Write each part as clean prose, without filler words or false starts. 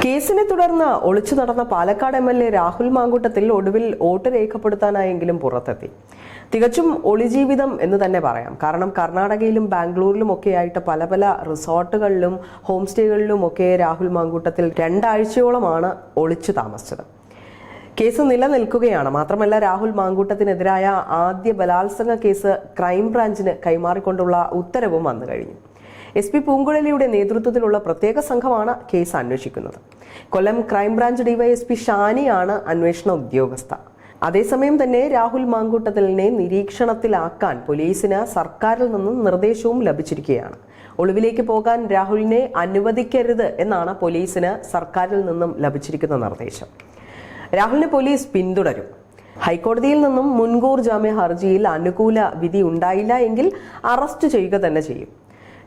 കേസിനെ തുടർന്ന് ഒളിച്ചു നടന്ന പാലക്കാട് എംഎൽഎ രാഹുൽ മാങ്കൂട്ടത്തിൽ ഒടുവിൽ വോട്ട് രേഖപ്പെടുത്താനായെങ്കിലും പുറത്തെത്തി. തികച്ചും ഒളിജീവിതം എന്ന് തന്നെ പറയാം. കാരണം കർണാടകയിലും ബാംഗ്ലൂരിലും ഒക്കെയായിട്ട് പല പല റിസോർട്ടുകളിലും ഹോം സ്റ്റേകളിലും ഒക്കെ രാഹുൽ മാങ്കൂട്ടത്തിൽ 2 ആഴ്ചയോളമാണ് ഒളിച്ചു താമസിച്ചത്. കേസ് നിലനിൽക്കുകയാണ്. മാത്രമല്ല, രാഹുൽ മാങ്കൂട്ടത്തിനെതിരായ ആദ്യ ബലാത്സംഗ കേസ് ക്രൈംബ്രാഞ്ചിന് കൈമാറിക്കൊണ്ടുള്ള ഉത്തരവും വന്നു കഴിഞ്ഞു. SP പൂങ്കുഴലിയുടെ നേതൃത്വത്തിലുള്ള പ്രത്യേക സംഘമാണ് കേസ് അന്വേഷിക്കുന്നത്. കൊല്ലം ക്രൈംബ്രാഞ്ച് DYSP ഷാനിയാണ് അന്വേഷണ ഉദ്യോഗസ്ഥ. അതേസമയം തന്നെ രാഹുൽ മാങ്കൂട്ടത്തിലിനെ നിരീക്ഷണത്തിലാക്കാൻ പോലീസിന് സർക്കാരിൽ നിന്നും നിർദ്ദേശവും ലഭിച്ചിരിക്കുകയാണ്. ഒളിവിലേക്ക് പോകാൻ രാഹുലിനെ അനുവദിക്കരുത് എന്നാണ് പോലീസിന് സർക്കാരിൽ നിന്നും ലഭിച്ചിരിക്കുന്ന നിർദ്ദേശം. രാഹുലിനെ പോലീസ് പിന്തുടരും. ഹൈക്കോടതിയിൽ നിന്നും മുൻകൂർ ജാമ്യ ഹർജിയിൽ അനുകൂല വിധി ഉണ്ടായില്ല എങ്കിൽ അറസ്റ്റ് ചെയ്യുക തന്നെ ചെയ്യും.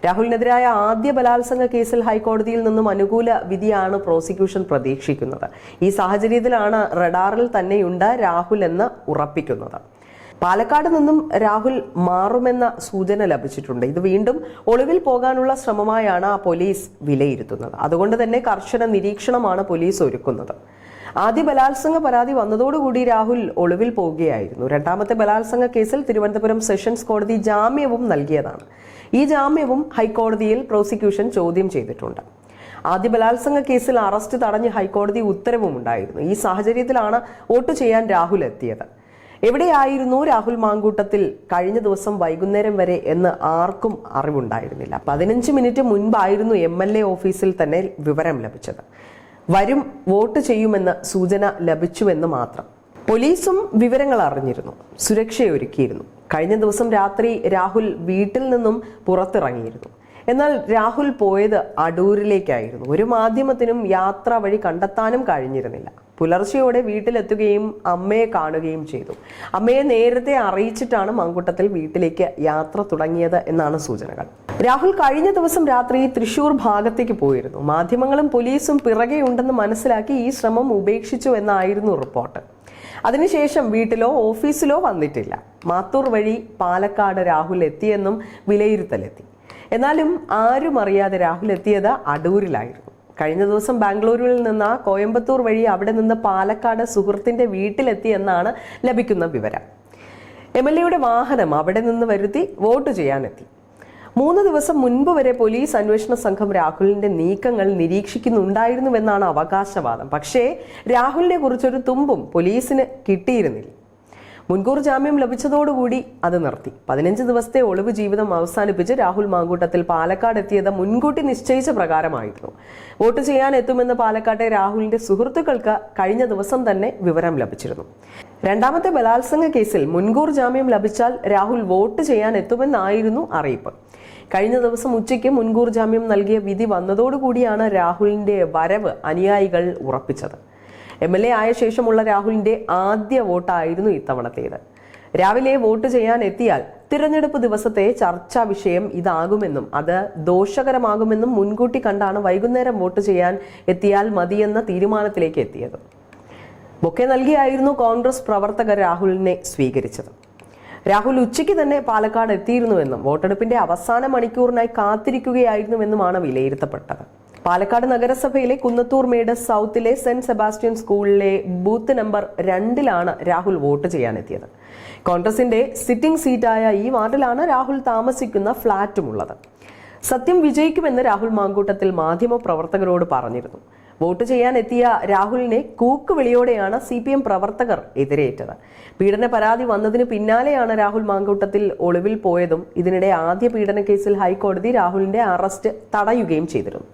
രാഹുലിനെതിരായ ആദ്യ ബലാത്സംഗ കേസിൽ ഹൈക്കോടതിയിൽ നിന്നും അനുകൂല വിധിയാണ് പ്രോസിക്യൂഷൻ പ്രതീക്ഷിക്കുന്നത്. ഈ സാഹചര്യത്തിലാണ് റഡാറിൽ തന്നെയുണ്ട് രാഹുൽ എന്ന് ഉറപ്പിക്കുന്നത്. പാലക്കാട് നിന്നും രാഹുൽ മാറുമെന്ന സൂചന ലഭിച്ചിട്ടുണ്ട്. ഇത് വീണ്ടും ഒളിവിൽ പോകാനുള്ള ശ്രമമായാണ് പോലീസ് വിലയിരുത്തുന്നത്. അതുകൊണ്ട് തന്നെ കർശന നിരീക്ഷണമാണ് പോലീസ് ഒരുക്കുന്നത്. ആദ്യ ബലാത്സംഗ പരാതി വന്നതോടുകൂടി രാഹുൽ ഒളിവിൽ പോവുകയായിരുന്നു. രണ്ടാമത്തെ ബലാത്സംഗ കേസിൽ തിരുവനന്തപുരം സെഷൻസ് കോടതി ജാമ്യവും നൽകിയതാണ്. ഈ ജാമ്യവും ഹൈക്കോടതിയിൽ പ്രോസിക്യൂഷൻ ചോദ്യം ചെയ്തിട്ടുണ്ട്. ആദ്യ ബലാത്സംഗ കേസിൽ അറസ്റ്റ് തടഞ്ഞ് ഹൈക്കോടതി ഉത്തരവും ഉണ്ടായിരുന്നു. ഈ സാഹചര്യത്തിലാണ് വോട്ട് ചെയ്യാൻ രാഹുൽ എത്തിയത്. എവിടെയായിരുന്നു രാഹുൽ മാങ്കൂട്ടത്തിൽ കഴിഞ്ഞ ദിവസം വൈകുന്നേരം വരെ എന്ന് ആർക്കും അറിവുണ്ടായിരുന്നില്ല. 15 മിനിറ്റ് മുൻപായിരുന്നു MLA ഓഫീസിൽ തന്നെ വിവരം ലഭിച്ചത്. വരും, വോട്ട് ചെയ്യുമെന്ന് സൂചന ലഭിച്ചുവെന്ന് മാത്രം. പോലീസും വിവരങ്ങൾ അറിഞ്ഞിരുന്നു, സുരക്ഷയൊരുക്കിയിരുന്നു. കഴിഞ്ഞ ദിവസം രാത്രി രാഹുൽ വീട്ടിൽ നിന്നും പുറത്തിറങ്ങിയിരുന്നു. എന്നാൽ രാഹുൽ പോയത് അടൂരിലേക്കായിരുന്നു. ഒരു മാധ്യമത്തിനും യാത്രാ വഴി കണ്ടെത്താനും കഴിഞ്ഞിരുന്നില്ല. പുലർച്ചെയോടെ വീട്ടിലെത്തുകയും അമ്മയെ കാണുകയും ചെയ്തു. അമ്മയെ നേരത്തെ അറിയിച്ചിട്ടാണ് മാങ്കൂട്ടത്തിൽ വീട്ടിലേക്ക് യാത്ര തുടങ്ങിയത് എന്നാണ് സൂചനകൾ. രാഹുൽ കഴിഞ്ഞ ദിവസം രാത്രി തൃശൂർ ഭാഗത്തേക്ക് പോയിരുന്നു. മാധ്യമങ്ങളും പോലീസും പിറകെയുണ്ടെന്ന് മനസ്സിലാക്കി ഈ ശ്രമം ഉപേക്ഷിച്ചു എന്നായിരുന്നു റിപ്പോർട്ട്. അതിനുശേഷം വീട്ടിലോ ഓഫീസിലോ വന്നിട്ടില്ല. മാത്തൂർ വഴി പാലക്കാട് രാഹുൽ എത്തിയെന്നും വിലയിരുത്തലെത്തി. എന്നാലും ആരും അറിയാതെ രാഹുൽ എത്തിയത് അടൂരിലായിരുന്നു. കഴിഞ്ഞ ദിവസം ബാംഗ്ലൂരിൽ നിന്ന് കോയമ്പത്തൂർ വഴി അവിടെ നിന്ന് പാലക്കാട് സുഹൃത്തിന്റെ വീട്ടിലെത്തിയെന്നാണ് ലഭിക്കുന്ന വിവരം. MLAയുടെ വാഹനം അവിടെ നിന്ന് വരുത്തി വോട്ട് ചെയ്യാനെത്തി. 3 ദിവസം മുൻപ് വരെ പോലീസ് അന്വേഷണ സംഘം രാഹുലിന്റെ നീക്കങ്ങൾ നിരീക്ഷിക്കുന്നുണ്ടായിരുന്നുവെന്നാണ് അവകാശവാദം. പക്ഷേ രാഹുലിനെ കുറിച്ചൊരു തുമ്പും പോലീസിന് കിട്ടിയിരുന്നില്ല. മുൻകൂർ ജാമ്യം ലഭിച്ചതോടുകൂടി അത് നിർത്തി. 15 ദിവസത്തെ ഒളിവ് ജീവിതം അവസാനിപ്പിച്ച് രാഹുൽ മാങ്കൂട്ടത്തിൽ പാലക്കാട് എത്തിയത് മുൻകൂട്ടി നിശ്ചയിച്ച പ്രകാരമായിരുന്നു. വോട്ട് ചെയ്യാൻ എത്തുമെന്ന് പാലക്കാട്ടെ രാഹുലിന്റെ സുഹൃത്തുക്കൾക്ക് കഴിഞ്ഞ ദിവസം തന്നെ വിവരം ലഭിച്ചിരുന്നു. രണ്ടാമത്തെ ബലാത്സംഗ കേസിൽ മുൻകൂർ ജാമ്യം ലഭിച്ചാൽ രാഹുൽ വോട്ട് ചെയ്യാൻ എത്തുമെന്നായിരുന്നു അറിയിപ്പ്. കഴിഞ്ഞ ദിവസം ഉച്ചയ്ക്ക് മുൻകൂർ ജാമ്യം നൽകിയ വിധി വന്നതോടുകൂടിയാണ് രാഹുലിന്റെ വരവ് അനുയായികൾ ഉറപ്പിച്ചത്. MLA ആയ ശേഷമുള്ള രാഹുലിന്റെ ആദ്യ വോട്ടായിരുന്നു ഇത്തവണത്തേത്. രാവിലെ വോട്ട് ചെയ്യാൻ എത്തിയാൽ തിരഞ്ഞെടുപ്പ് ദിവസത്തെ ചർച്ചാ വിഷയം ഇതാകുമെന്നും അത് ദോഷകരമാകുമെന്നും മുൻകൂട്ടി കണ്ടാണ് വൈകുന്നേരം വോട്ട് ചെയ്യാൻ എത്തിയാൽ മതിയെന്ന തീരുമാനത്തിലേക്ക് എത്തിയത്. ബൊക്കെ നൽകിയായിരുന്നു കോൺഗ്രസ് പ്രവർത്തകർ രാഹുലിനെ സ്വീകരിച്ചത്. രാഹുൽ ഉച്ചയ്ക്ക് തന്നെ പാലക്കാട് എത്തിയിരുന്നുവെന്നും വോട്ടെടുപ്പിന്റെ അവസാന മണിക്കൂറിനായി കാത്തിരിക്കുകയായിരുന്നുവെന്നുമാണ് വിലയിരുത്തപ്പെട്ടത്. പാലക്കാട് നഗരസഭയിലെ കുന്നത്തൂർ മേട് സൗത്തിലെ സെന്റ് സെബാസ്റ്റ്യൻ സ്കൂളിലെ ബൂത്ത് നമ്പർ 2 രാഹുൽ വോട്ട് ചെയ്യാനെത്തിയത്. കോൺഗ്രസിന്റെ സിറ്റിംഗ് സീറ്റായ ഈ വാർഡിലാണ് രാഹുൽ താമസിക്കുന്ന ഫ്ളാറ്റുമുള്ളത്. സത്യം വിജയിക്കുമെന്ന് രാഹുൽ മാങ്കൂട്ടത്തിൽ മാധ്യമ പ്രവർത്തകരോട് പറഞ്ഞിരുന്നു. വോട്ട് ചെയ്യാൻ എത്തിയ രാഹുലിനെ കൂക്കുവിളിയോടെയാണ് CPM പ്രവർത്തകർ എതിരേറ്റത്. പീഡന പരാതി വന്നതിന് പിന്നാലെയാണ് രാഹുൽ മാങ്കൂട്ടത്തിൽ ഒളിവിൽ പോയതും ഇതിനിടെ ആദ്യ പീഡന കേസിൽ ഹൈക്കോടതി രാഹുലിന്റെ അറസ്റ്റ് തടയുകയും ചെയ്തിരുന്നു.